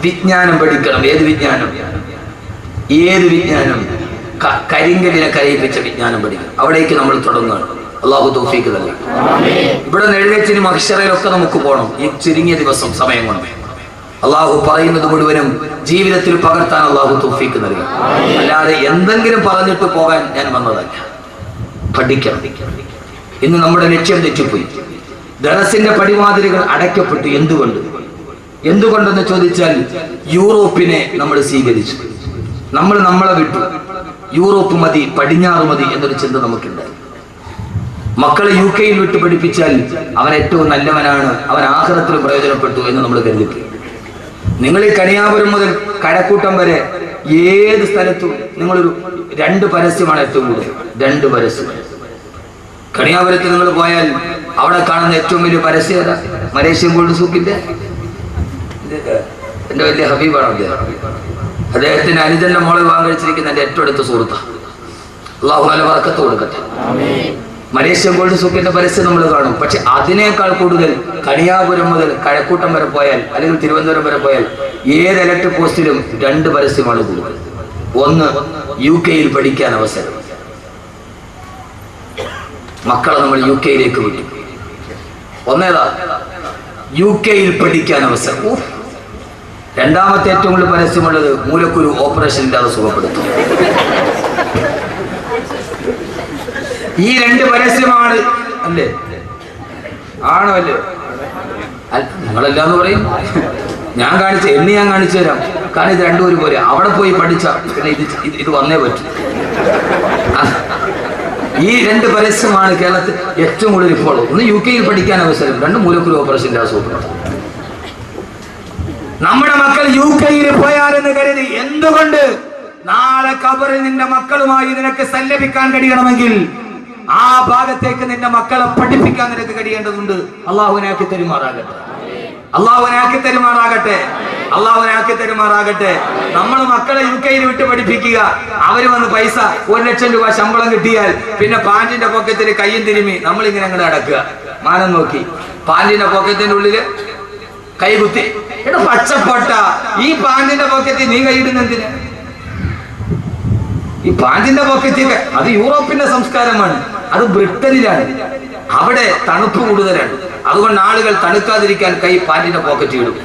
വിജ്ഞാനം പഠിക്കണം. ഏത് വിജ്ഞാനം? കരിങ്കലിനെ കരയിപ്പിച്ച വിജ്ഞാനം പഠിക്കണം. അവിടേക്ക് നമ്മൾ തുടങ്ങുകയാണ്. അള്ളാഹു തൗഫീഖ് നൽകി. ഇവിടെ എഴുന്നേറ്റിനും മഹ്ശറയിലൊക്കെ നമുക്ക് പോകണം. ഈ ചുരുങ്ങിയ ദിവസം സമയം കൊണ്ട് അള്ളാഹു പറയുന്നത് മുഴുവനും ജീവിതത്തിൽ പകർത്താൻ അള്ളാഹു തൗഫീഖ് നൽകി. അല്ലാതെ എന്തെങ്കിലും പറഞ്ഞിട്ട് പോകാൻ ഞാൻ വന്നതല്ല. പഠിക്കണം. ഇന്ന് നമ്മുടെ ലക്ഷ്യം തെറ്റിപ്പോയി. ദറസിന്റെ പടിവാതിലുകൾ അടയ്ക്കപ്പെട്ടു. എന്തുകൊണ്ടെന്ന് ചോദിച്ചാൽ യൂറോപ്പിനെ നമ്മൾ സ്വീകരിച്ചു. നമ്മളെ വിട്ടു. യൂറോപ്പ് മതി, പടിഞ്ഞാറ് മതി എന്നൊരു ചിന്ത നമുക്കുണ്ടായി. മക്കളെ UK വിട്ട് പഠിപ്പിച്ചാൽ അവൻ ഏറ്റവും നല്ലവനാണ്, അവൻ ആഖിറത്തിൽ പ്രയോജനപ്പെട്ടു എന്ന് നമ്മൾ കരുതി. നിങ്ങൾ ഈ കണിയാപുരം മുതൽ കഴക്കൂട്ടം വരെ ഏത് സ്ഥലത്തും നിങ്ങളൊരു 2 പരസ്യമാണ് ഏറ്റവും കൂടുതൽ. 2 പരസ്യം. കണിയാപുരത്ത് നിങ്ങൾ പോയാൽ അവിടെ കാണുന്ന ഏറ്റവും വലിയ പരസ്യം ഏതാ? മലേഷ്യൻ ഗോൾഡ് സൂക്കിന്റെ എന്റെ വലിയ ഹബീബാണ് അദ്ദേഹം. അദ്ദേഹത്തിന് അനുജന്റെ മോളെ വിവാഹം കഴിച്ചിരിക്കുന്ന എന്റെ ഏറ്റവും അടുത്ത സുഹൃത്താണ്. അള്ളാഹു നല്ല ബർക്കത്ത് കൊടുക്കട്ടെ. മലേഷ്യൻ ഗോൾഡ് സൂക്കിന്റെ പരസ്യം നമ്മൾ കാണും. പക്ഷെ അതിനേക്കാൾ കൂടുതൽ കണിയാപുരം മുതൽ കഴക്കൂട്ടം വരെ പോയാൽ അല്ലെങ്കിൽ തിരുവനന്തപുരം വരെ പോയാൽ ഏത് ഇലക്ട്രിക് പോസ്റ്റിലും 2 പരസ്യമാണ് കൂടുതൽ. ഒന്ന്, UK പഠിക്കാൻ അവസരം. മക്കളെ നമ്മൾ UK വിട്ടു. ഒന്നേതാ? UK പഠിക്കാൻ അവസരം. രണ്ടാമത്തെ ഏറ്റവും കൂടുതൽ പരസ്യമുള്ളത് മൂലക്കുരു ഓപ്പറേഷൻ ഇല്ലാതെ സുഖപ്പെടുത്തും. ഈ 2 പരസ്യമാണ്. അല്ലേ? ആണോ? അല്ലേ? നിങ്ങളെല്ലാന്ന് പറയും. ഞാൻ കാണിച്ചു തരാം. കാരണം ഇത് 2 പോലെ അവിടെ പോയി പഠിച്ച പിന്നെ ഇത് വന്നേ പറ്റും. ഈ 2 പരസ്യമാണ് കേരളത്തിൽ ഏറ്റവും കൂടുതൽ ഇപ്പോൾ. ഒന്ന് UK പഠിക്കാൻ അവസരം, 2 മൂലക്കുരു ഓപ്പറേഷൻ ഇല്ലാതെ സുഖപ്പെടുത്തും. നമ്മുടെ മക്കൾ UK പോയാലെന്ന് കരുതി എന്തുകൊണ്ട് നാളെ ഖബറിൽ നിന്റെ മക്കളുമായി നിനക്ക് സല്ലപിക്കാൻ കഴിയണമെങ്കിൽ ആ ഭാഗത്തേക്ക് നിന്റെ മക്കളെ പഠിപ്പിക്കാൻ നിനക്ക് കഴിയേണ്ടതുണ്ട്. അള്ളാഹുവിനാക്കി തരുമാറാകട്ടെ. നമ്മൾ മക്കളെ UK വിട്ട് പഠിപ്പിക്കുക. അവര് വന്ന് പൈസ 1 ലക്ഷം രൂപ ശമ്പളം കിട്ടിയാൽ പിന്നെ പാന്റിന്റെ പോക്കറ്റിൽ കയ്യും തിരുമ്മി നമ്മളിങ്ങനെ അങ്ങോട്ട് അടക്കുക. മാനം നോക്കി പാന്റിന്റെ പോക്കറ്റിന്റെ ഉള്ളില് കൈകുത്തി. എടാ പച്ചപ്പൊട്ട, ഈ പാന്റിന്റെ പോക്കറ്റിൽ നീ കൈയിടുന്നെന്തിന്? ഈ പാന്റിന്റെ പോക്കറ്റിൽ അത് യൂറോപ്പിന്റെ സംസ്കാരമാണ്. അത് ബ്രിട്ടനിലാണ്. അവിടെ തണുപ്പ് കൂടുതലാണ്. അതുകൊണ്ട് ആളുകൾ തണുക്കാതിരിക്കാൻ കൈ പാന്റിന്റെ പോക്കറ്റിൽ ഇടും.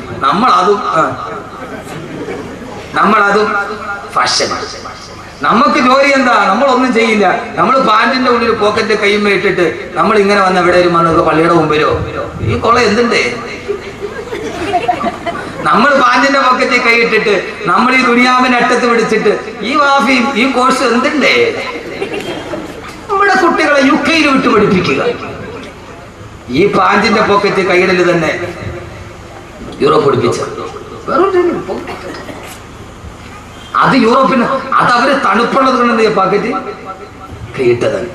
നമ്മളതും ഫാഷനാണ്. നമുക്ക് ജോലി എന്താ? നമ്മളൊന്നും ചെയ്യില്ല. നമ്മൾ പാന്റിന്റെ ഉള്ളിൽ പോക്കറ്റ് കൈമ്മ ഇട്ടിട്ട് നമ്മൾ ഇങ്ങനെ വന്ന എവിടെയും വന്നൊക്കെ പള്ളിയുടെ മുമ്പിലോ ഈ കൊള്ള എന്തുണ്ടേ? നമ്മൾ പാന്റിന്റെ പോക്കറ്റിൽ കൈയിട്ടിട്ട് നമ്മൾ ഈ ദുനിയാവിന്റെ അറ്റത്ത് പിടിച്ചിട്ട് ഈ വാഫിയും ഈ കോഴ്സ് എന്തുണ്ടേ? നമ്മുടെ കുട്ടികളെ UK വിട്ട് പഠിപ്പിക്കുക. ഈ പാന്റിന്റെ പോക്കറ്റിൽ കൈയിടല് തന്നെ യൂറോപ്പ് പഠിപ്പിച്ച അത് യൂറോപ്പിന് അത് അവര് തണുപ്പുള്ളത് കൊണ്ട് പോക്കറ്റ് കൈയിട്ടതാണ്.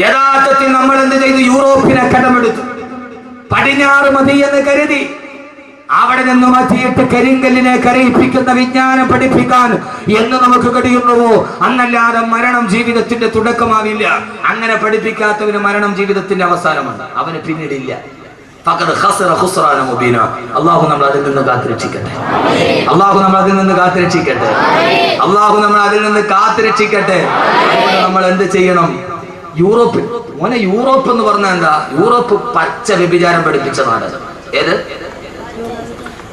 യഥാർത്ഥത്തിൽ നമ്മൾ എന്ത് ചെയ്തു? യൂറോപ്പിനെ കടമെടുത്തു. പടിഞ്ഞാറ് മതി എന്ന് കരുതി അവിടെ നിന്ന് മാറ്റിയിട്ട് കരിങ്കല്ലിനെ കരയിപ്പിക്കുന്ന വിജ്ഞാനം പഠിപ്പിക്കാൻ എന്ന് നമുക്ക് കഴിയുന്നുവോ? അന്നല്ലാതെ മരണം ജീവിതത്തിന്റെ തുടക്കമാവില്ല. അങ്ങനെ പഠിപ്പിക്കാത്തവന് മരണം ജീവിതത്തിന്റെ അവസാനമാണ്. അവന് പിന്നീടില്ല. അള്ളാഹു നമ്മൾ അതിൽ നിന്ന് കാത്തിരക്ഷിക്കട്ടെ. നമ്മൾ എന്ത് ചെയ്യണം? യൂറോപ്പ് എന്ന് പറഞ്ഞാൽ എന്താ? യൂറോപ്പ് പച്ച വ്യഭിചാരം പഠിപ്പിച്ച നാട്. ഏത്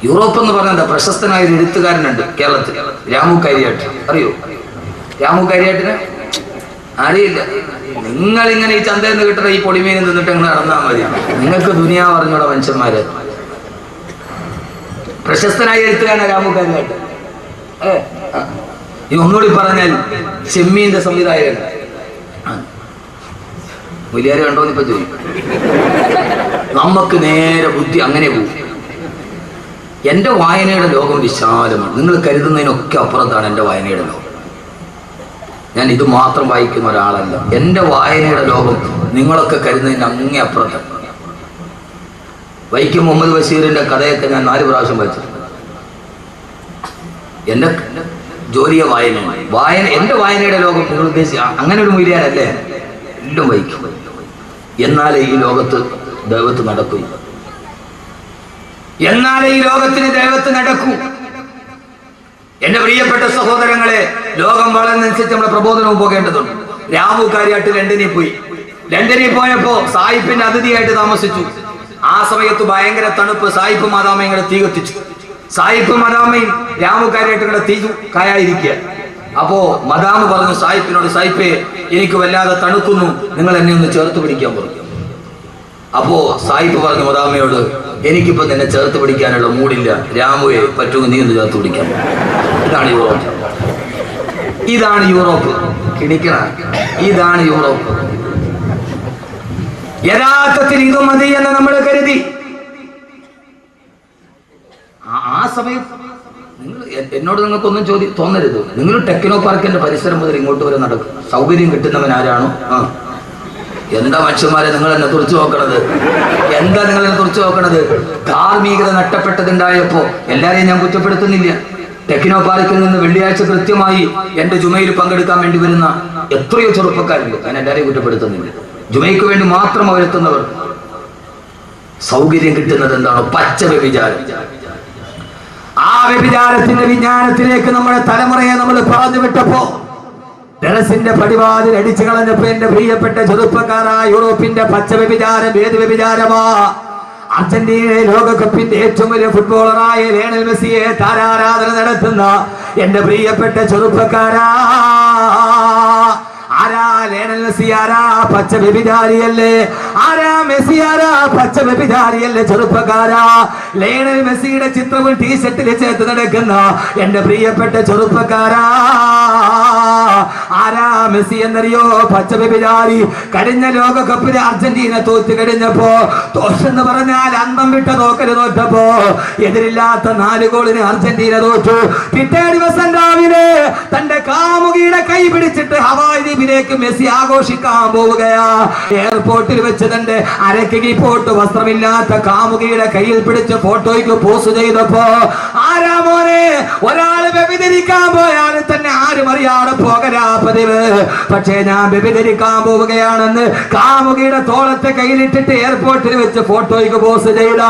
യൂറോപ്പ് എന്ന് പറഞ്ഞാൽ എന്താ? പ്രശസ്തനായ ഒരു എഴുത്തുകാരനുണ്ട് കേരളത്തിൽ, രാമു കരിയാട്ട്. അറിയോ രാമു കരിയാട്ടിനെ? അറിയില്ല. നിങ്ങൾ ഇങ്ങനെ ഈ ചന്തയിൽ നിന്ന് കിട്ടുന്ന ഈ പൊടിമീൻ നിന്നിട്ട് നിങ്ങൾ നടന്നാൽ മതി. നിങ്ങൾക്ക് ദുനിയാ പറഞ്ഞോളാം മനുഷ്യന്മാര്. പ്രശസ്തനായ എഴുത്തുകാരനാണ് രാമു കരിയാട്ട്. ഈ ഒന്നുകൂടി പറഞ്ഞാൽ ചെമ്മീന്റെ സംവിധായകൻ. വലിയാരെ കണ്ടോന്ന് ഇപ്പൊ ചോദിക്കും. നമുക്ക് നേരെ ബുദ്ധി അങ്ങനെ പോകും. എൻ്റെ വായനയുടെ ലോകം വിശാലമാണ്. നിങ്ങൾ കരുതുന്നതിനൊക്കെ അപ്പുറത്താണ് എൻ്റെ വായനയുടെ ലോകം. ഞാൻ ഇത് മാത്രം വായിക്കുന്ന ഒരാളല്ല. എൻ്റെ വായനയുടെ ലോകം നിങ്ങളൊക്കെ കരുതുന്നതിന് അങ്ങേ അപ്പുറത്താണ്. വൈക്കം മുഹമ്മദ് ബഷീറിൻ്റെ കഥയൊക്കെ ഞാൻ 4 പ്രാവശ്യം വായിച്ചിട്ടുണ്ട്. എൻ്റെ ജോലിയെ വായന എൻ്റെ വായനയുടെ ലോകം നിങ്ങൾ ഉദ്ദേശിച്ച അങ്ങനെ ഒരു മൂല്യാനല്ലേ? എല്ലാം വായിക്കും. എന്നാലേ ഈ ലോകത്ത് ദൈവത്ത് നടക്കും. എന്നാലേ ഈ ലോകത്തിന് ദൈവത്ത് നടക്കൂ. എന്റെ പ്രിയപ്പെട്ട സഹോദരങ്ങളെ, ലോകം വളർന്നനുസരിച്ച് നമ്മുടെ പ്രബോധനവും പോകേണ്ടതുണ്ട്. രാമു കാര്യമായിട്ട് ലണ്ടനിൽ പോയി. ലണ്ടനിൽ പോയപ്പോ സായിപ്പിന്റെ അതിഥിയായിട്ട് താമസിച്ചു. ആ സമയത്ത് ഭയങ്കര തണുപ്പ്. സായിപ്പ് മദാമയും കൂടെ തീ കത്തിച്ചു. സായിപ്പ് മദാമയും രാമു കാര്യമായിട്ട് കൂടെ തീ കായായിരിക്കുക. അപ്പോ മദാമ് പറഞ്ഞു സായിപ്പിനോട്, സായിപ്പേ എനിക്ക് വല്ലാതെ തണുക്കുന്നു, നിങ്ങൾ എന്നെ ഒന്ന് ചേർത്ത് പിടിക്കാൻ പറഞ്ഞു. അപ്പോ സായിപ്പ് പറഞ്ഞു മദാമയോട്, എനിക്കിപ്പോ നിന്നെ ചേർത്ത് പിടിക്കാനുള്ള മൂടില്ല, രാമുവെ പറ്റുമെങ്കിൽ നീ ഒന്ന് ചേർത്ത് പിടിക്കാൻ. ഇതാണ് യൂറോപ്പ്. ഇതാണ് യൂറോപ്പ്. കിണിക്കണ ഇതാണ് യൂറോപ്പ്. യഥാർത്ഥത്തിൽ ഇത് മതി എന്ന് നമ്മൾ കരുതി. ആ സമയത്ത് എന്നോട് നിങ്ങൾക്കൊന്നും തോന്നരുത്. നിങ്ങൾ ടെക്നോ പാർക്കിന്റെ പരിസരം മുതൽ ഇങ്ങോട്ട് വരെ നടക്കും. സൗകര്യം കിട്ടുന്നവൻ ആരാണോ? എന്താ മനുഷ്യന്മാരെ നിങ്ങൾ എന്നെ തുറച്ചു നോക്കണത്? എന്താ നിങ്ങൾ എന്നെ തുറച്ചു നോക്കണത്? ധാർമ്മികത നഷ്ടപ്പെട്ടതുണ്ടായപ്പോ എല്ലാരെയും ഞാൻ കുറ്റപ്പെടുത്തുന്നില്ല. ടെക്നോ പാർക്കിൽ നിന്ന് വെള്ളിയാഴ്ച കൃത്യമായി എന്റെ ജുമയിൽ പങ്കെടുക്കാൻ വേണ്ടി വരുന്ന എത്രയോ ചെറുപ്പക്കാരുണ്ട്. ഞാൻ എല്ലാരെയും കുറ്റപ്പെടുത്തുന്നില്ല. ജുമയ്ക്ക് വേണ്ടി മാത്രം അവരെത്തുന്നവർ. സൗകര്യം കിട്ടുന്നത് എന്താണോ? പച്ച വ്യഭിചാരം. ആ വ്യഭിചാരത്തിന്റെ വിജ്ഞാനത്തിലേക്ക് നമ്മുടെ തലമുറയെ നമ്മൾ പറഞ്ഞു വിട്ടപ്പോ, ടെറസിന്റെ പടിവാതിൽ അടിച്ചു കളഞ്ഞപ്പോ എന്റെ പ്രിയപ്പെട്ട ചെറുപ്പക്കാരായ യൂറോപ്പിന്റെ പച്ച വ്യഭിചാരം ഏത് വ്യഭിചാരമാ? അർജന്റീനയിലെ ലോകകപ്പിന്റെ ഏറ്റവും വലിയ ഫുട്ബോളറായ ലയണൽ മെസ്സിയെ താരാരാധന നടത്തുന്ന എന്റെ പ്രിയപ്പെട്ട ചെറുപ്പക്കാരാ, ആരാ ലയണൽ മെസ്സി? ആരാ? പച്ച വ്യഭിചാരിയല്ലേ? ആരാ മെസ്സി? ആരാ? പച്ച വ്യഭിചാരിയല്ലേ? ചെറുപ്പക്കാരാ, ലയണൽ മെസ്സിയുടെ ചിത്രവും ടീഷർട്ടിൽ ചേർത്ത് നടക്കുന്ന എന്റെ പ്രിയപ്പെട്ട ചെറുപ്പക്കാരാ, ആരാ മെസ്സി എന്നറിയോ? പച്ച വ്യഭിചാരി. കഴിഞ്ഞ ലോകകപ്പിന് അർജന്റീന തോറ്റ് കഴിഞ്ഞപ്പോ, തോറ്റെന്ന് പറഞ്ഞാൽ അന്തം വിട്ട തോക്കല് തോറ്റപ്പോ, എതിരില്ലാത്ത 4 ഗോളിന് അർജന്റീന തോറ്റു. പിറ്റേ ദിവസം രാവിലെ തന്റെ കാമുകിയുടെ കൈ പിടിച്ചിട്ട് ഹവായ് ദ്വീപിലേക്ക് മെസ്സി ആഘോഷിക്കാൻ പോവുകയാ. എയർപോർട്ടിൽ വെച്ച് തന്റെ അരക്കി പോട്ട് വസ്ത്രമില്ലാത്ത കാമുകിയുടെ കയ്യിൽ പിടിച്ച് ഫോട്ടോയ്ക്ക് പോസ്റ്റ് ചെയ്തപ്പോ, ആരാ മോനെ? ഒരാള് വ്യഭിചരിക്കാൻ പോയാൽ തന്നെ ആരും അറിയാതെ പോകരാ പതിവ്. പക്ഷേ ഞാൻ വ്യഭിചരിക്കാൻ പോവുകയാണെന്ന് കാമുകിയുടെ തോളത്തെ കയ്യിലിട്ടിട്ട് എയർപോർട്ടിൽ വെച്ച് ഫോട്ടോയ്ക്ക് പോസ്റ്റ് ചെയ്ത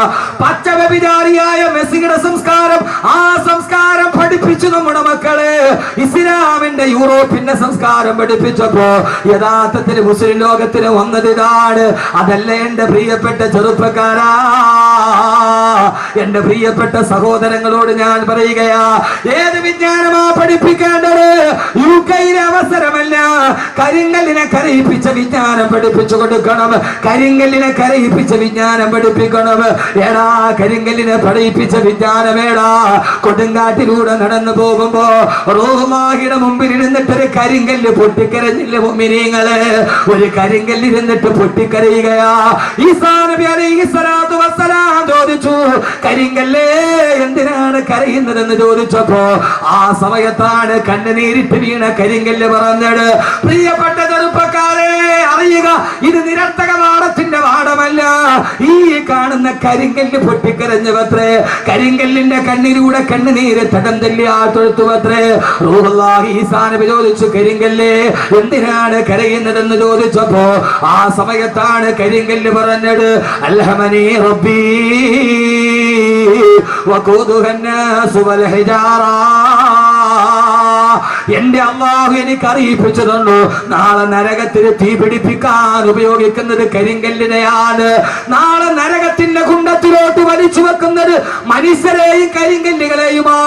പച്ച വ്യഭിചാരിയായ മെസ്സിയുടെ സംസ്കാരം, ആ സംസ്കാരം പഠിപ്പിച്ചു നമ്മുടെ മക്കളെ. ഇസ്ലാമിന്റെ യൂറോപ്പിന്റെ സംസ്കാരം പഠിപ്പിച്ചപ്പോ യഥാർത്ഥത്തിൽ മുസ്ലിം ലോകത്തിന് വന്നത് ഇതാണ്. അതല്ല എന്റെ പ്രിയപ്പെട്ട ചെറുപ്പക്കാരാ, എന്റെ പ്രിയപ്പെട്ട സഹോദരങ്ങളോട് ഞാൻ പറയുകയാ, ഏത് വിജ്ഞാനമാ പഠിപ്പിക്കേണ്ടത്? യുകെയിലെ അവസരമല്ല. കരിങ്കല്ലിനെ കരയിപ്പിച്ച വിജ്ഞാനം പഠിപ്പിച്ചു കൊടുക്കണം. കരിങ്കല്ലിനെ കരയിപ്പിച്ച വിജ്ഞാനം പഠിപ്പിക്കണം. ഏടാ കരിങ്കല്ലിനെ പഠിപ്പിച്ച വിജ്ഞാനമേടാ? കൊടുങ്കാട്ടിലൂടെ നടന്നു പോകുമ്പോ റൂഹുമാഹിയുടെ മുമ്പിൽ ഇരുന്നിട്ടൊരു കരിങ്കല്ല് പൊട്ടിക്കരഞ്ഞില്ല മുഅ്മിനീങ്ങളെ? ഒരു കരിങ്കല്ല് ഇരുന്നിട്ട് പൊട്ടിക്കരയുകയാ. ഈസാ നബി അലൈഹി സ്വലാത്തു വസ്സലാം ചോദിച്ചു, കരിങ്കല്ലേ എന്തിനാണ് കരയുന്നതെന്ന് ചോദിച്ചപ്പോ, ആ സമയത്താണ് കണ്ണുനീരിട്ട് വീണ കരിങ്കല്ല് പറഞ്ഞത്, പ്രിയപ്പെട്ട ചെറുപ്പക്കാരെ അറിയുക, ഇത് നിരർത്ഥക പാഠത്തിന്റെ പാഠമല്ല. ഈ കാണുന്ന കരിങ്കല്ല് പൊട്ടിക്കരഞ്ഞവത്രേ. കരിങ്കല്ലിന്റെ കണ്ണിലൂടെ കണ്ണുനീര് തടം തല്ലി ആ തൊഴുത്തുവത്രേ. റൂഹുല്ലാഹി ഈസാ നബി ചോദിച്ചു, കരിങ്കല്ലേ എന്തിനാണ് കരയുന്നതെന്ന് ചോദിച്ചപ്പോ, ആ സമയത്താണ് കരിങ്കല്ല് പറഞ്ഞത്, അൽഹമനി റബ്ബി വഖൂദുഹ അന്നാസു വൽ ഹിജാറ. എന്റെ അല്ലാഹു എനിക്ക് അറിയിപ്പിച്ചു തന്നു, നാളെ നരകത്തിൽ തീ പിടിപ്പിക്കാൻ ഉപയോഗിക്കുന്നത് കരിങ്കല്ലിനെയാണ്. നാളെ നരകത്തിന്റെ കുണ്ടത്തിലോട്ട് വലിച്ചു വെക്കുന്നത് മനുഷ്യരെയും കരിങ്കല്ലുകളെയുമാ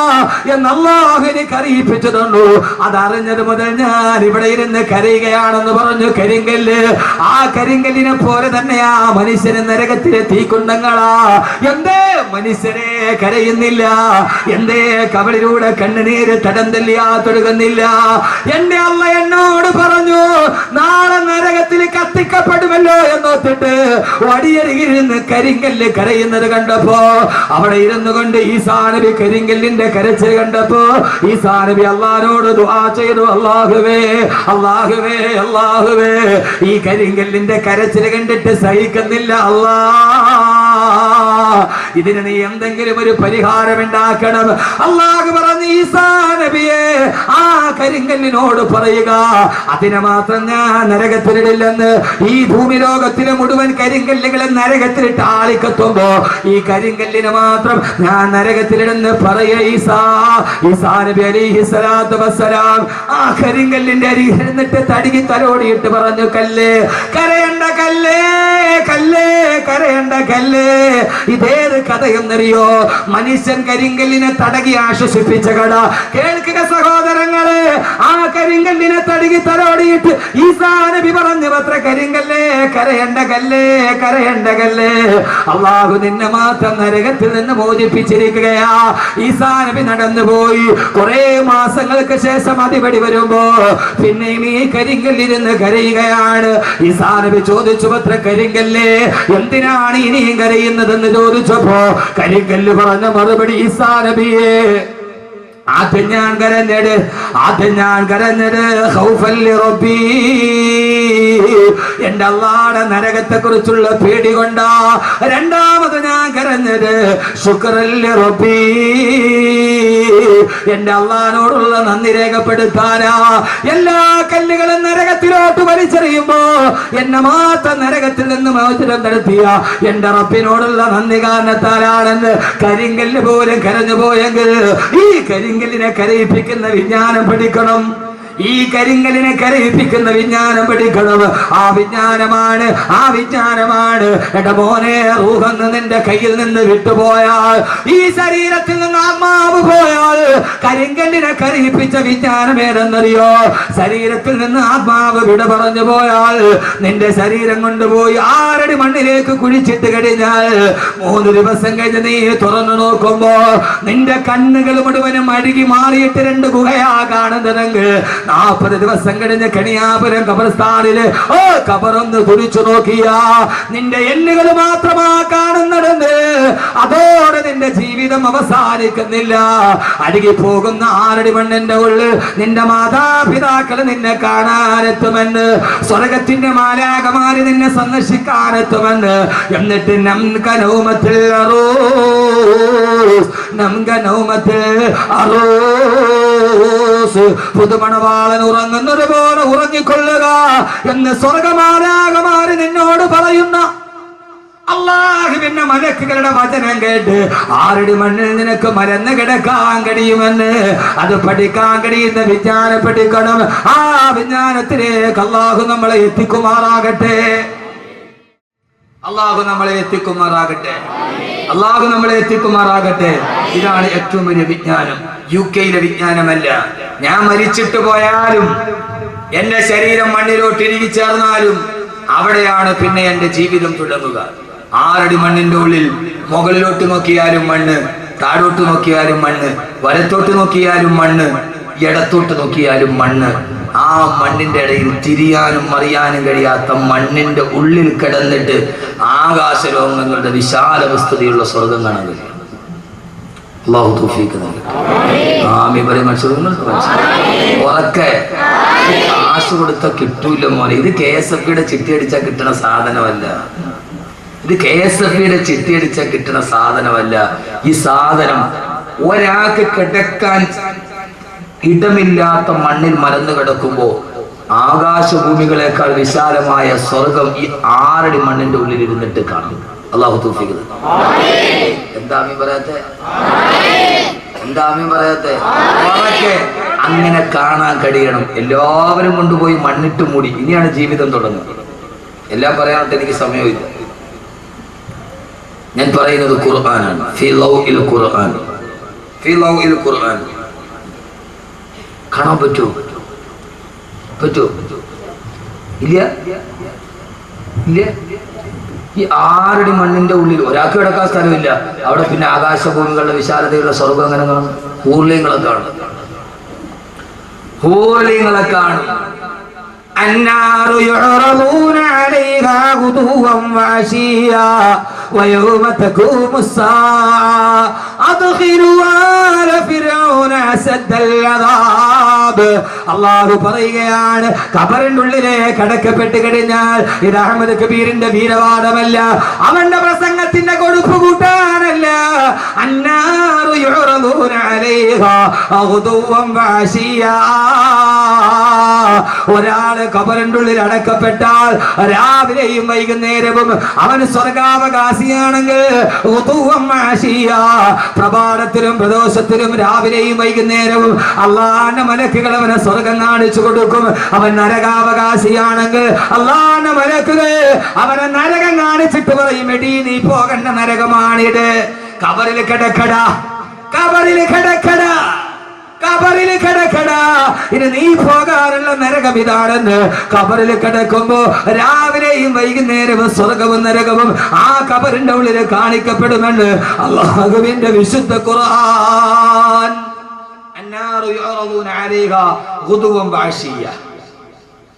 എന്ന് അല്ലാഹു എനിക്ക് അറിയിപ്പിച്ചു തന്നു. അതറിഞ്ഞത് മുതൽ ഞാൻ ഇവിടെ ഇരുന്ന് കരയുകയാണെന്ന് പറഞ്ഞു കരിങ്കല്ല്. ആ കരിങ്കല്ലിനെ പോലെ തന്നെയാ മനുഷ്യന് നരകത്തിലെ തീക്കുണ്ടങ്ങളാ. എന്തേ മനുഷ്യരെ കരയുന്നില്ല? എന്തേ കവളിലൂടെ കണ്ണുനീര് തടം തല്ലിയാ തൊഴുകുന്നില്ല? എന്റെ അല്ല എന്നോട് പറഞ്ഞു, നാളെ നരകത്തിൽ കത്തിക്കപ്പെടുമല്ലോ എന്നോത്തിട്ട് വടിയരികിരുന്ന് കരിങ്കല്ല് കരയുന്നത് കണ്ടപ്പോ, അവിടെ ഇരുന്നു കൊണ്ട് ഈസാ നബി കരിങ്കല്ലിന്റെ കരച്ചിൽ കണ്ടപ്പോ ഈസാ നബി അല്ലാഹുവോട് ദുആ ചെയ്തു, അല്ലാഹുവേ അല്ലാഹുവേ അല്ലാഹുവേ, ഈ കരിങ്കല്ലിന്റെ കരച്ചിൽ കണ്ടിട്ട് സഹിക്കുന്നില്ല അല്ലാഹ്. ഇതിന് നീ എന്തെങ്കിലും ഒരു പരിഹാരം ഉണ്ടാക്കണം. അല്ലാഹു പറഞ്ഞു ഈസാ നബിയെ ആ കരിങ്കല്ലിനോട് പറയുക, അതിനെ മാത്രം ഞാൻ നരകത്തിലിടില്ലെന്ന്. ഈ ഭൂമി ലോകത്തിലെ മുഴുവൻ കരിങ്കല്ലുകളെ നരകത്തിലിട്ട് ആളിക്കത്തുമ്പോ ഈ കരിങ്കല്ലിനെ മാത്രം ഞാൻ നരകത്തിലിടുന്ന് പറയ ഈസാ നബി അലൈഹി സ്വലാത്തു വസ്സലാം ആ കരിങ്കല്ലിന്റെ അരികിൽ ഇരുന്നിട്ട് തടികി തലോടിയിട്ട് പറഞ്ഞു, കല്ലേ കരയണ്ട കല്ലേ, കല്ലേ കരയണ്ട കല്ലേ. ഇതേത് കഥയെന്നറിയോ? മനുഷ്യൻ കരിങ്കല്ലിനെ തടകി ആശ്വസിപ്പിച്ച കഥ. കേൾക്കുക സഹോദരങ്ങളെ, ആ കരിങ്കല്ലിനെ തടകി തലോടിയിട്ട് ഈസാ നബി പറഞ്ഞു അത്ര, കരിങ്കല്ലേ കരയണ്ട കല്ലേ, കരയണ്ട കല്ലേ, അല്ലാഹു നിന്നെ മാത്രം നരകത്തിൽ നിന്ന് മോചിപ്പിച്ചിരിക്കുകയാ. ഈസാ നബി നടന്നുപോയി. കുറെ മാസങ്ങൾക്ക് ശേഷം അതിപടി വരുമ്പോ പിന്നെയും ഈ കരിങ്കല്ലിരുന്ന് കരയുകയാണ്. ഈസാ നബി ചോദിച്ചു അത്ര, കരിങ്കല്ലേ എന്തിനാണ് ഇനിയും കരയുന്നതെന്ന് ചോദിച്ചപ്പോ കരിങ്കല്ല് പറഞ്ഞ മറുപടി, ഈസാ നബിയെ ആദ്യം ഞാൻ കരഞ്ഞത് ഖൗഫൻ ലിറബ്ബി, എന്റെ അല്ലാഹുവിന്റെ നരകത്തെ കുറിച്ചുള്ള പേടി കൊണ്ടാ. രണ്ടാമത് ഞാൻ കരഞ്ഞത് ശുക്രൻ ലിറബ്ബി, എന്റെ അല്ലാഹുവിനോടുള്ള നന്ദി രേഖപ്പെടുത്താനാ. എല്ലാ കല്ലുകളും നരകത്തിലോട്ട് വലിച്ചെറിയുമ്പോ എന്നെ മാത്രം നരകത്തിൽ നിന്ന് മോചനം നടത്തിയ എന്റെ റബ്ബിനോടുള്ള നന്ദി കാരണത്താലാണെന്ന് കരിങ്കല്ല് പോലും കരഞ്ഞു പോയെങ്കിൽ ഈ കരിങ്കല്ലിനെ കരയിപ്പിക്കുന്ന വിജ്ഞാനം പഠിക്കണം. ഈ കരിങ്കലിനെ കരയിപ്പിക്കുന്ന വിജ്ഞാനം പഠിക്കണം. ആ വിജ്ഞാനമാണ് എന്റെ മോനെ, റൂഹെന്ന് നിന്റെ കയ്യിൽ നിന്ന് വിട്ടുപോയാൽ, ഈ ശരീരത്തിൽ നിന്ന് ആത്മാവ് പോയാൽ, കരിങ്കല്ലിനെ കരയിപ്പിച്ച വിജ്ഞാനം ഏതെന്നറിയോ? ശരീരത്തിൽ നിന്ന് ആത്മാവ് വിട പറഞ്ഞു പോയാൽ നിന്റെ ശരീരം കൊണ്ടുപോയി 6 അടി മണ്ണിലേക്ക് കുഴിച്ചിട്ട് കഴിഞ്ഞാൽ 3 ദിവസം കഴിഞ്ഞ് നീ തുറന്നു നോക്കുമ്പോ നിന്റെ കണ്ണുകൾ മുഴുവനും അഴുകി മാറിയിട്ട് 2 ഗുഹയാ കാണുന്നതെങ്കിൽ 40 ദിവസം കഴിഞ്ഞ് കണിയാപുരം ഖബർസ്ഥാനില് ഖബറൊന്ന് കുറിച്ചു നോക്കിയാ നിന്റെ എല്ലുകൾ മാത്രമാ കാണുന്നതെന്ന്. അതോടെ നിന്റെ ജീവിതം അവസാനിക്കുന്നില്ല. അഴുകി പോകുന്ന 6 അടി മണ്ണിന്റെ ഉള്ളിൽ നിന്റെ മാതാപിതാക്കൾ നിന്നെ കാണാനെത്തുമെന്ന്, സ്വർഗത്തിന്റെ മാലാഖമാര് നിന്നെ സന്ദർശിക്കാനെത്തുമെന്ന്. എന്നിട്ട് പുതുമണവാളൻ ഉറങ്ങുന്നത് പോലെ ഉറങ്ങിക്കൊള്ളുക എന്ന് സ്വർഗമാലാഖമാര് നിന്നോട് പറയുന്ന അല്ലാഹുവിന്റെ മലക്കുകളുടെ വചനം കേട്ട് 6 അടി മണ്ണിൽ നിനക്ക് മരന്ന് കിടക്കാൻ കഴിയുമെന്ന്, അത് പഠിക്കാൻ കഴിയുന്ന വിജ്ഞാനം പഠിക്കണം. ആ വിജ്ഞാനത്തിലേക്ക് അല്ലാഹു നമ്മളെ എത്തിക്കുമാറാകട്ടെ. അല്ലാഹു നമ്മളെ എത്തിക്കുമാറാകട്ടെ. ഇതാണ് ഏറ്റവും വലിയ വിജ്ഞാനം. UK-യിലെ വിജ്ഞാനമല്ല. ഞാൻ മരിച്ചിട്ട് പോയാലും എന്റെ ശരീരം മണ്ണിലോട്ട് ഇഴുകി ചേർന്നാലും അവിടെയാണ് പിന്നെ എന്റെ ജീവിതം തുടങ്ങുക. 6 അടി മണ്ണിന്റെ ഉള്ളിൽ മുകളിലോട്ട് നോക്കിയാലും മണ്ണ്, താഴോട്ട് നോക്കിയാലും മണ്ണ്, വലത്തോട്ട് നോക്കിയാലും മണ്ണ്, ഇടത്തോട്ട് നോക്കിയാലും മണ്ണ്. ആ മണ്ണിന്റെ ഇടയിൽ തിരിയാനും അറിയാനും കഴിയാത്ത മണ്ണിന്റെ ഉള്ളിൽ കിടന്നിട്ട് ആകാശലോകങ്ങളുടെ വിശാല വസ്തുതയുള്ള സ്വർഗം കാണാൻ കഴിയും. അല്ലാഹു തൗഫീഖ് നൽകട്ടെ. ആമീൻ പറയും. ഉറക്കെ കാശ് കൊടുത്ത കിട്ടൂല മോനെ. ഇത് KSFയുടെ ചിട്ടി അടിച്ചാൽ കിട്ടുന്ന സാധനമല്ല. ഈ സാധനം ഒരാൾക്ക് കിടക്കാൻ ഇടമില്ലാത്ത മണ്ണിൽ മരന്ന് കിടക്കുമ്പോ ആകാശഭൂമികളെക്കാൾ വിശാലമായ സ്വർഗം ഈ 6 അടി മണ്ണിന്റെ ഉള്ളിൽ ഇരുന്നിട്ട് കാണും. അല്ലാഹു തൗഫീഖ്. എന്താ ആമീൻ പറയാത്തെ? അങ്ങനെ കാണാൻ കഴിയണം. എല്ലാവരും കൊണ്ടുപോയി മണ്ണിട്ട് മൂടി. ഇനിയാണ് ജീവിതം തുടങ്ങുന്നത്. എല്ലാം പറയാനായിട്ട് എനിക്ക് സമയമില്ല. ഞാൻ പറയുന്നത് ഖുർആനാണ്. ഫീ ലൗഇൽ ഖുർആൻ കാണാൻ പറ്റുമോ? ഇല്ല. ഈ 6 അടി മണ്ണിന്റെ ഉള്ളിൽ ഒരാൾക്ക് കിടക്കാൻ സ്ഥലമില്ല. അവിടെ പിന്നെ ആകാശഭൂമികളുടെ വിശാലതയുള്ള സ്വർഗം അങ്ങനെ കാണും. ഹൂർലിങ്ങളെ കാണും. النار يعرضون عليها غدوا وعشيا ويوم تقوم الساعة أدخلوا آل فرعون أشد العذاب. അള്ളാഹു പറയുകയാണ്, ഖബറിന്റെ ഉള്ളിലെ കടക്കപ്പെട്ട് കഴിഞ്ഞാൽ ഇത് അഹമ്മദ് കബീറിന്റെ വീരവാദമല്ല, അവന്റെ പ്രസംഗത്തിന്റെ കൊടുപ്പ് കൂട്ടാനല്ല. അന്നാറു യുറദൂന അലൈഹാ ഗുദുവൻ വഅശിയാ. ഒരാള് ഖബറിന്റെ ഉള്ളിൽ അടക്കപ്പെട്ടാൽ രാവിലെയും വൈകുന്നേരവും അവൻ സ്വർഗാവകാശിയാണെങ്കിൽ പ്രഭാതത്തിലും പ്രദോഷത്തിലും രാവിലെയും വൈകുന്നേരവും അള്ളാന്റെ മലക്കുകൾ അവനെ സ്വർഗം കാണിച്ചു കൊടുക്കും. അവൻ നരകാവകാശിയാണെങ്കിൽ അള്ളാന്റെ മലക്കുകൾ അവനെ നരകം കാണിച്ചിട്ട് പറയും, എടീ നീ പോകേണ്ട നരകമാണിത്, ഖബറിൽ കിടക്കടാ, ഖബറിൽ കിടക്കടാ, ഖബറിൽ കിടക്കടാ, ഇനി നീ പോകാനുള്ള നരകം ഇതാണെന്ന്. ഖബറിൽ കിടക്കുമ്പോ രാവിലെയും വൈകുന്നേരവും സ്വർഗവും നരകവും ആ ഖബറിന്റെ ഉള്ളിൽ കാണിക്കപ്പെടുമെന്ന് അല്ലാഹുവിന്റെ വിശുദ്ധ ഖുർആൻ. അന്നാറു യുറദൂന അലൈഹാ ഗുദുവൻ വഅശിയ.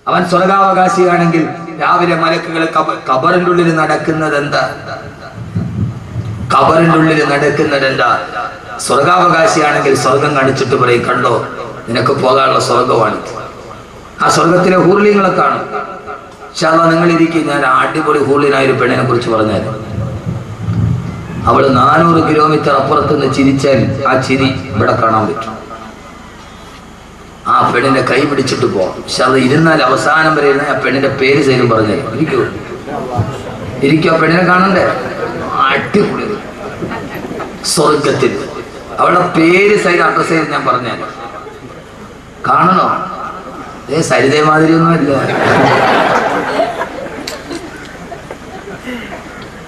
അവൻ സ്വർഗാവകാശിയാണെങ്കിൽ രാവിലെ മലക്കുകൾ ഖബറിന്റെ ഉള്ളിൽ നടക്കുന്നത് എന്താ? ഖബറിന്റെ ഉള്ളിൽ നടക്കുന്നത് എന്താ? സ്വർഗാവകാശിയാണെങ്കിൽ സ്വർഗം കാണിച്ചിട്ട് പറയും, കണ്ടോ നിനക്ക് പോകാനുള്ള സ്വർഗമാണ്. ആ സ്വർഗത്തിലെ ഹൂർലിങ്ങളെ കാണും. ഇൻഷാല്ലാ നിങ്ങൾ ഇരിക്കും, ഞാൻ അടിപൊളി ഹൂർലിനായ ഒരു പെണ്ണിനെ കുറിച്ച് പറഞ്ഞാൽ, അവള് 400 കിലോമീറ്റർ അപ്പുറത്ത് നിന്ന് ചിരിച്ചാൽ ആ ചിരി ഇവിടെ കാണാൻ പറ്റും. ആ പെണ്ണിന്റെ കൈ പിടിച്ചിട്ട് പോവാം. ഇൻഷാല്ലാ ഇരുന്നാൽ അവസാനം വരെ ഇരുന്ന ആ പെണ്ണിന്റെ പേര് സൈലും പറഞ്ഞാൽ ഇരിക്കൂ, ഇരിക്കും. ആ പെണ്ണിനെ കാണണ്ടേ? അടിപൊളി സ്വർഗത്തിൽ അവളുടെ പേര് സൈഡ് അഡ്രസ് ചെയ്ത് ഞാൻ പറഞ്ഞാൽ കാണണോ? സരിതേ മാതിരി ഒന്നുമില്ല.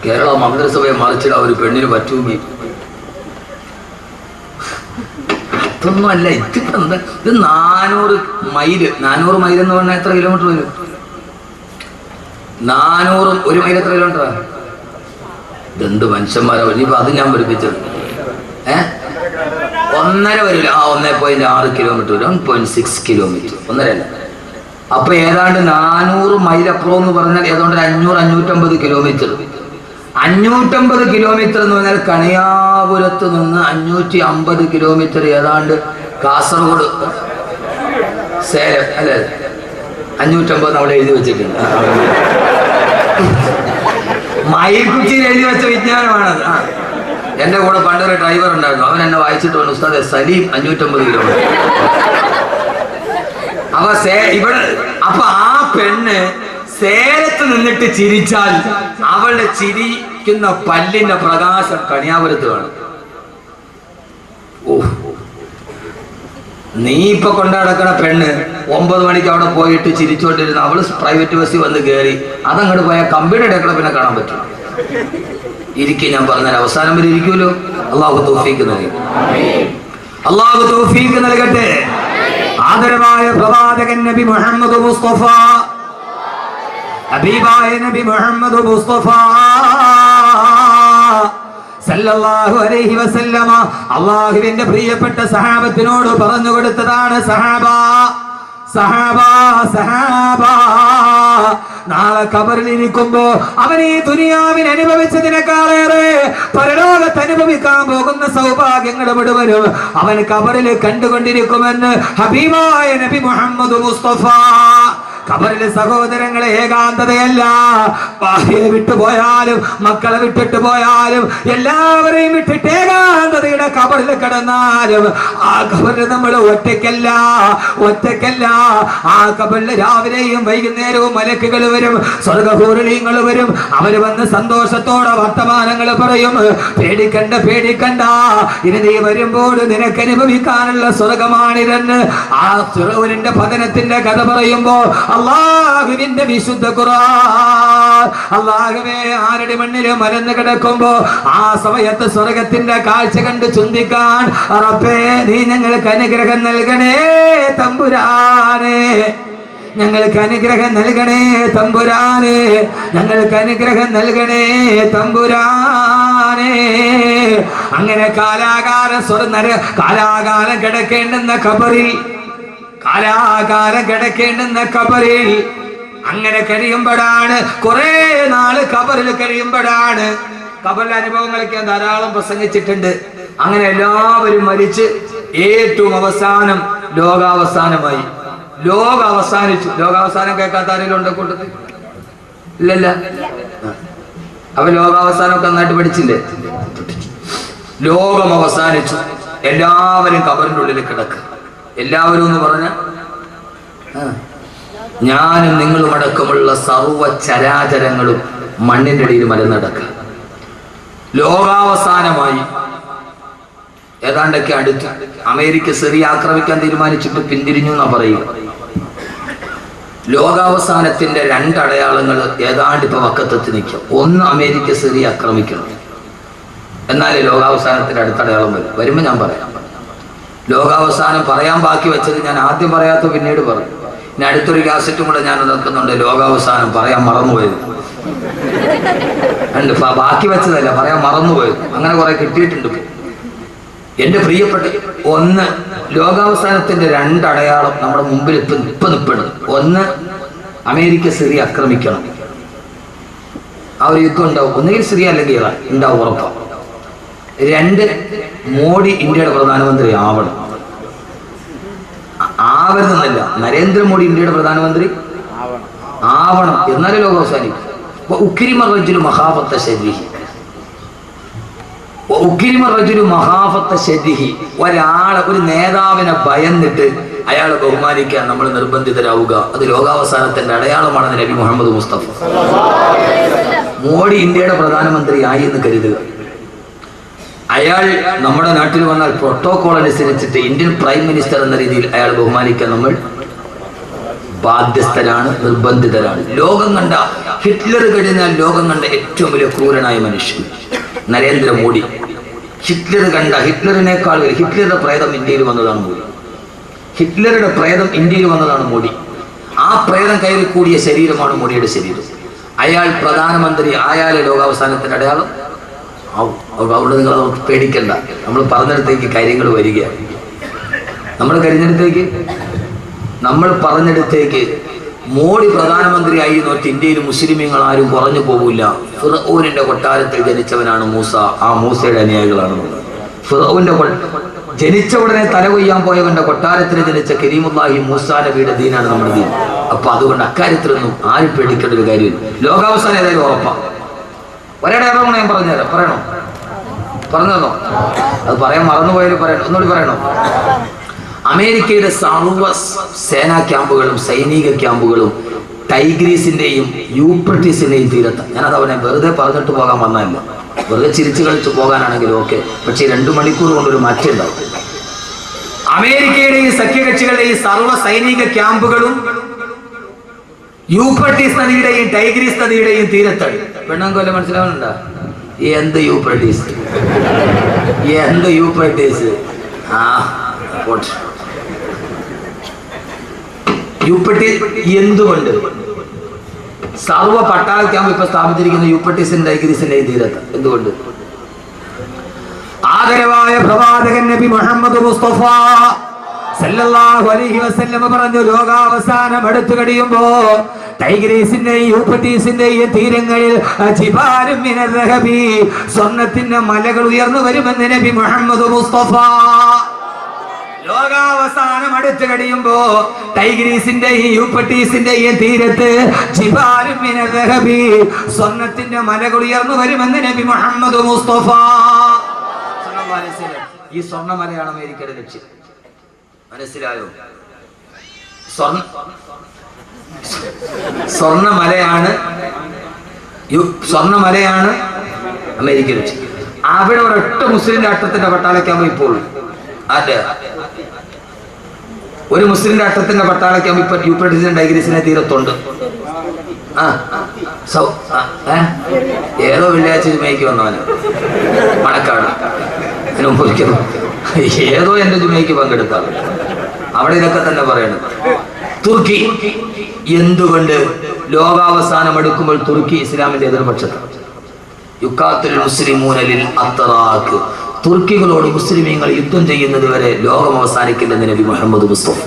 കേരള മന്ത്രിസഭയെ മറിച്ചിട ഒരു പെണ്ണിന് പറ്റൂങ്ങി അതൊന്നും അല്ല. ഇതിപ്പോ എന്താ ഇത്? 400 മൈൽ. 400 മൈൽ എന്ന് പറഞ്ഞാൽ എത്ര കിലോമീറ്റർ വരും? 400 ഒരു മൈൽ എത്ര കിലോമീറ്ററാ? ഇതെന്ത് മനുഷ്യന്മാരാ? ഇനിയിപ്പോ അത് ഞാൻ പഠിപ്പിച്ചത് 1.5 വരില്ല. 1.6 കിലോമീറ്റർ വരും. 1.6 കിലോമീറ്റർ, 1.5. അപ്പൊ ഏതാണ്ട് 400 മൈൽ അപ്പുറം എന്ന് പറഞ്ഞാൽ ഏതാണ്ട് 500-550 കിലോമീറ്റർ. 550 കിലോമീറ്റർ എന്ന് പറഞ്ഞാൽ കണിയാപുരത്ത് നിന്ന് 550 കിലോമീറ്റർ ഏതാണ്ട് കാസർഗോഡ് സേലം അല്ലേ? 550 അവിടെ എഴുതി വെച്ചിട്ടുണ്ട്. മയിൽ കുച്ചിയിൽ എഴുതി വെച്ച വിജ്ഞാനമാണത്. എന്റെ കൂടെ പണ്ടൊരു ഡ്രൈവർ ഉണ്ടായിരുന്നു. അവൻ എന്നെ വായിച്ചിട്ട് പറഞ്ഞു, ഉസ്താദെ സലീം 550 കിലോമീറ്റർ. അപ്പൊ ആ പെണ്ണ് സേലത്ത് നിന്നിട്ട് ചിരിച്ചാൽ അവളുടെ ചിരിക്കുന്ന പല്ലിന്റെ പ്രകാശം കണിയാപുരത്ത് കാണും. ഓ, നീ ഇപ്പൊ കൊണ്ടുനടക്കണ പെണ്ണ് 9 മണിക്ക് അവിടെ പോയിട്ട് ചിരിച്ചോണ്ടിരുന്ന അവള് പ്രൈവറ്റ് ബസ്സിൽ വന്ന് കയറി അതങ്ങോട്ട് പോയാൽ കമ്പിയുടെ ഇടയ്ക്കൂടെ പിന്നെ കാണാൻ പറ്റും. ഇരിക്കും, ഞാൻ പറഞ്ഞാൽ അവസാനം വരെ ഇരിക്കുമല്ലോ. അള്ളാഹു തൗഫീഖ് നൽകട്ടെ, അള്ളാഹു തൗഫീഖ് നൽകട്ടെ. ആദരവായ പ്രവാചകൻ നബി മുഹമ്മദ് മുസ്തഫ, ഹബീബായ നബി മുഹമ്മദ് മുസ്തഫ സല്ലല്ലാഹു അലൈഹി വസല്ലമ അല്ലാഹുവിന്റെ പ്രിയപ്പെട്ട സഹാബത്തിനോട് പറഞ്ഞു കൊടുത്തതാണ്, സഹാബാ സഹാബാ സഹാബാ, നാളെ ഖബറിൽ ഇരിക്കുമ്പോ അവൻ ഈ ദുനിയാവിൽ അനുഭവിച്ചതിനേക്കാളേറെ പരലോകത്ത് അനുഭവിക്കാൻ പോകുന്ന സൗഭാഗ്യങ്ങൾ മുഴുവനും അവൻ ഖബറിൽ കണ്ടുകൊണ്ടിരിക്കുമെന്ന് ഹബീബായ നബി മുഹമ്മദ് മുസ്തഫ. ഖബറിലെ സഹോദരങ്ങളെ ഏകാന്തതയല്ല, ഭാര്യയെ വിട്ടുപോയാലും മക്കളെ വിട്ടിട്ട് പോയാലും എല്ലാവരെയും വിട്ടിട്ട് ഏകാന്തതയുടെ ഖബറിൽ കിടന്നാലും ആ ഖബറിൽ നമ്മൾ ഒറ്റയ്ക്കല്ല, ഒറ്റയ്ക്കല്ല. ആ ഖബറിൽ രാവിലെയും വൈകുന്നേരവും മലക്കുകൾ വരും, സ്വർഗ്ഗഹൂറിലീങ്ങൾ വരും. അവര് വന്ന് സന്തോഷത്തോടെ വർത്തമാനങ്ങൾ പറയും. പേടിക്കണ്ട പേടിക്കണ്ട, ഇനി നീ വരുമ്പോൾ നിനക്ക് അനുഭവിക്കാനുള്ള സ്വർഗമാണിതെന്ന് ആ ഫിറൗനിന്റെ പതനത്തിന്റെ കഥ പറയുമ്പോ അല്ലാഹുവിന്റെ വിശുദ്ധ ഖുർആൻ, അല്ലാഹുവേ ആരുടെ മണ്ണില് മലന്ന് കിടക്കുമ്പോ ആ സമയത്ത് സ്വർഗത്തിന്റെ കാഴ്ച കണ്ട് ചിന്തിക്കാൻ റബ്ബേ നീ ഞങ്ങൾക്ക് അനുഗ്രഹം നൽകണേ തമ്പുരാനെ, ഞങ്ങൾക്ക് അനുഗ്രഹം നൽകണേ തമ്പുരാനെ, ഞങ്ങൾക്ക് അനുഗ്രഹം നൽകണേ തമ്പുരാനെ. അങ്ങനെ കാലാകാലം കിടക്കേണ്ടുന്ന ഖബറിൽ, കാലാകാലം കിടക്കേണ്ടുന്ന ഖബറിൽ അങ്ങനെ കഴിയുമ്പോഴാണ്, കുറെ നാള് ഖബറിൽ കഴിയുമ്പോഴാണ്, ഖബറിലെ അനുഭവങ്ങളൊക്കെ ധാരാളം പ്രസംഗിച്ചിട്ടുണ്ട്. അങ്ങനെ എല്ലാവരും മരിച്ച് ഏറ്റവും അവസാനം ലോകാവസാനമായി ലോകം അവസാനിച്ചു. ലോകാവസാനം കേൾക്കാത്ത ആരെങ്കിലും ഉണ്ടോ കൂട്ടത്തിൽ? ഇല്ലല്ല. അപ്പൊ ലോകാവസാനമൊക്കെ നന്നായിട്ട് പഠിച്ചില്ലേ? ലോകം അവസാനിച്ചു, എല്ലാവരും കബറിന്റെ ഉള്ളിൽ കിടക്കുക. എല്ലാവരും എന്ന് പറഞ്ഞ ഞാനും നിങ്ങളും അടക്കമുള്ള സർവ്വ ചരാചരങ്ങളും മണ്ണിന്റെ അടിയിൽ മലന്നടക്കുക. ലോകാവസാനമായി. ഏതാണ്ടൊക്കെ അടുത്ത് അമേരിക്ക സിറിയ ആക്രമിക്കാൻ തീരുമാനിച്ചിട്ട് പിന്തിരിഞ്ഞു എന്നാ പറയുക. ലോകാവസാനത്തിന്റെ രണ്ടടയാളങ്ങൾ ഏതാണ്ട് ഇപ്പൊ വക്കത്തെത്തി നിൽക്കും. ഒന്ന്, അമേരിക്ക സിറിയ ആക്രമിക്കണം, എന്നാലേ ലോകാവസാനത്തിന്റെ അടുത്തടയാളം വരും. വരുമ്പോ ഞാൻ പറയാം. ലോകാവസാനം പറയാൻ ബാക്കി വെച്ചത് ഞാൻ ആദ്യം പറയാത്ത പിന്നീട് പറഞ്ഞു. ഇനി അടുത്തൊരു കാസറ്റും കൂടെ ഞാൻ നടക്കുന്നുണ്ട്, ലോകാവസാനം പറയാൻ മറന്നുപോയത്. ഉണ്ട്, ബാക്കി വെച്ചതല്ല, പറയാൻ മറന്നുപോയത്. അങ്ങനെ കുറെ കിട്ടിയിട്ടുണ്ട്. എന്റെ പ്രിയപ്പെട്ട, ഒന്ന്, ലോകാവസാനത്തിന്റെ രണ്ടടയാളം നമ്മുടെ മുമ്പിൽ ഇപ്പൊ നിൽപ്പുണ്ട്. ഒന്ന്, അമേരിക്ക സിറിയ ആക്രമിക്കണം. ആ ഒരു യുദ്ധം ഉണ്ടാവും. ഒന്നുകിൽ സിറിയ അല്ലെങ്കിൽ ഇറാൻ ഉണ്ടാവും, ഉറപ്പാണ്. രണ്ട്, മോഡി ഇന്ത്യയുടെ പ്രധാനമന്ത്രി ആവണം. ആവരുതെന്നല്ല, നരേന്ദ്രമോദി ഇന്ത്യയുടെ പ്രധാനമന്ത്രി ആവണം, എന്നാലേ ലോകം അവസാനിക്കും. ഒരാളെ, ഒരു നേതാവിനെ ഭയന്നിട്ട് അയാളെ ബഹുമാനിക്കാൻ നമ്മൾ നിർബന്ധിതരാവുക, അത് ലോകാവസാനത്തിന്റെ അടയാളമാണെന്ന് നബി മുഹമ്മദ് മുസ്തഫ. മോഡി ഇന്ത്യയുടെ പ്രധാനമന്ത്രി ആയി എന്ന് കരുതുക. അയാൾ നമ്മുടെ നാട്ടിൽ വന്നാൽ പ്രോട്ടോകോൾ അനുസരിച്ചിട്ട് ഇന്ത്യൻ പ്രൈം മിനിസ്റ്റർ എന്ന രീതിയിൽ അയാൾ ബഹുമാനിക്കാൻ നമ്മൾ ബാധ്യസ്ഥരാണ്, നിർബന്ധിതരാണ്. ലോകം കണ്ട, ഹിറ്റ്ലർ കഴിഞ്ഞാൽ ലോകം കണ്ട ഏറ്റവും വലിയ ക്രൂരനായ മനുഷ്യൻ നരേന്ദ്രമോദി. ഹിറ്റ്ലർ കണ്ട, ഹിറ്റ്ലറിനേക്കാൾ വലിയ, ഹിറ്റ്ലറുടെ പ്രേതം ഇന്ത്യയിൽ വന്നതാണ് മോദി. ഹിറ്റ്ലറുടെ പ്രേതം ഇന്ത്യയിൽ വന്നതാണ് മോദി. ആ പ്രേതം കയറി കൂടിയ ശരീരമാണ് മോഡിയുടെ ശരീരം. അയാൾ പ്രധാനമന്ത്രി ആയാലേ ലോകാവസാനത്തിന്റെ അടയാളം. അവിടെ നിങ്ങൾ പേടിക്കണ്ട, നമ്മൾ പറഞ്ഞിടത്തേക്ക് കാര്യങ്ങൾ വരികയാണ്. നമ്മൾ പറഞ്ഞിടത്തേക്ക് മോഡി പ്രധാനമന്ത്രിയായി നോറ്റ് ഇന്ത്യയിൽ മുസ്ലിമീങ്ങൾ ആരും കുറഞ്ഞു പോകില്ല. ഫിറഔനിന്റെ കൊട്ടാരത്തിൽ ജനിച്ചവനാണ് മൂസ, ആ മൂസയുടെ അനുയായികളാണ്. ഫിറഔന്റെ ജനിച്ച ഉടനെ തല കൊയ്യാൻ പോയവന്റെ കൊട്ടാരത്തിൽ ജനിച്ച കരീമുല്ലാഹി മൂസാ നബിയുടെ ദീനാണ് നമ്മുടെ ദീൻ. അപ്പൊ അതുകൊണ്ട് അക്കാര്യത്തിലൊന്നും ആരും പേടിക്കേണ്ട ഒരു കാര്യമില്ല. ലോകാവസാനം ഏതായാലും ഉറപ്പാണ്. ഒരടയാളം ഞാൻ പറഞ്ഞുതരാം. പറഞ്ഞോ? അത് പറയാൻ മറന്നുപോയാലും പറയണം. ഒന്നുകൂടി പറയണോ? അമേരിക്കയുടെ സർവ്വ സേനാ ക്യാമ്പുകളും സൈനിക ക്യാമ്പുകളും ടൈഗ്രീസിന്റെയും യൂപ്രട്ടീസിന്റെയും തീരത്ത്. ഞാനത് അവനെ വെറുതെ പറഞ്ഞിട്ട് പോകാൻ വന്നതല്ല, വെറുതെ ചിരിച്ചു കളിച്ച് പോകാനാണെങ്കിലും ഓക്കെ. പക്ഷേ 2 മണിക്കൂർ കൊണ്ടൊരു മാറ്റം ഉണ്ടാവും. അമേരിക്കയുടെയും സഖ്യകക്ഷികളുടെയും സർവ്വ സൈനിക ക്യാമ്പുകളും യൂപ്രട്ടീസ് നദിയുടെയും ടൈഗ്രീസ് നദിയുടെയും തീരത്താണ്. പെണ്ണാങ്കോല മനസ്സിലാവുന്നുണ്ടോ? എന്ത് യൂപ്രട്ടീസ്? എന്തുകൊണ്ട് സർവ്വ പട്ടാള ക്യാമ്പ് ഇപ്പൊ സ്ഥാപിച്ചിരിക്കുന്ന യൂപ്രട്ടീസിന്റെ ടൈഗ്രീസിന്റെയും തീരത്ത്? എന്തുകൊണ്ട്? ആദരവായ പ്രവാചകൻ നബി മുഹമ്മദ് മുസ്തഫ സല്ലല്ലാഹു അലൈഹി വസല്ലം പറഞ്ഞു, ലോകാവസാനം അടുത്തു കഴിയുമ്പോ ടൈഗ്രീസിന്റെയും യൂഫ്രട്ടീസിന്റെയും തീരങ്ങളിൽ ജിബാലും മിനർ റഹബി, സ്വർണ്ണത്തിന്റെ മലകൾ ഉയർന്നു വരുമെന്ന് നബി മുഹമ്മദ് മുസ്തഫ. ലോകാവസാനം അടുത്തു കഴിയുമ്പോ ടൈഗ്രീസിന്റെയും യൂഫ്രട്ടീസിന്റെയും തീരത്ത് ജിബാലും മിനർ റഹബി, സ്വർണ്ണത്തിന്റെ മലകൾ ഉയർന്നു വരുമെന്ന് നബി മുഹമ്മദ് മുസ്തഫ. ഈ സ്വർണ്ണമലയാണ് അമേരിക്കയുടെ ലക്ഷ്യം. മനസ്സിലായോ? സ്വർണ്ണമലയാണ് അമേരിക്ക ലക്ഷ്യം. അവിടെ ഒരൊറ്റ മുസ്ലിം രാഷ്ട്രത്തിന്റെ പട്ടാളക്കാകുമ്പോ ഇപ്പോൾ ഒരു മുസ്ലിം രാഷ്ട്രത്തിന്റെ പട്ടാളക്കാകുമ്പോ ഇപ്പൊ യൂഫ്രട്ടീസിന്റെ ടൈഗ്രീസിന്റെ തീരത്തുണ്ട്. ഏതോ വെള്ളിയാഴ്ച ജുമയ്ക്ക് വന്നവന് മണക്കാട് ഏതോ എന്റെ ജുമയ്ക്ക് പങ്കെടുത്താണ്. അവിടെ ഇതൊക്കെ തന്നെ പറയണത്. തുർക്കി എന്തുകൊണ്ട് ലോകാവസാനം എടുക്കുമ്പോൾ തുർക്കി ഇസ്ലാമിന്റെ എതിർപക്ഷത്താണ്. യുക്കാത്തുൽ മുസ്ലിമൂന ലിൽ അത്റാഖ്, തുർക്കികളോട് മുസ്ലിമീങ്ങൾ യുദ്ധം ചെയ്യുന്നത് വരെ ലോകം അവസാനിക്കില്ലെന്ന് നബി മുഹമ്മദ് മുസ്തഫ.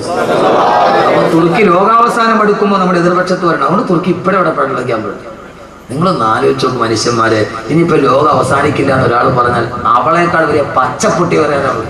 അപ്പൊ തുർക്കി ലോകാവസാനം എടുക്കുമ്പോൾ നമ്മുടെ എതിർപക്ഷത്ത് വരണം. അതുകൊണ്ട് തുർക്കി ഇപ്പോഴവിടെ പടലക്കാൻ പറ്റും. നിങ്ങളൊന്ന് ആലോചിച്ചു നോക്കും മനുഷ്യന്മാരെ. ഇനിയിപ്പോ ലോകം അവസാനിക്കില്ല എന്ന് ഒരാൾ പറഞ്ഞാൽ അവളേക്കാൾ വലിയ പച്ചപ്പൊട്ടി വരാനാണ്.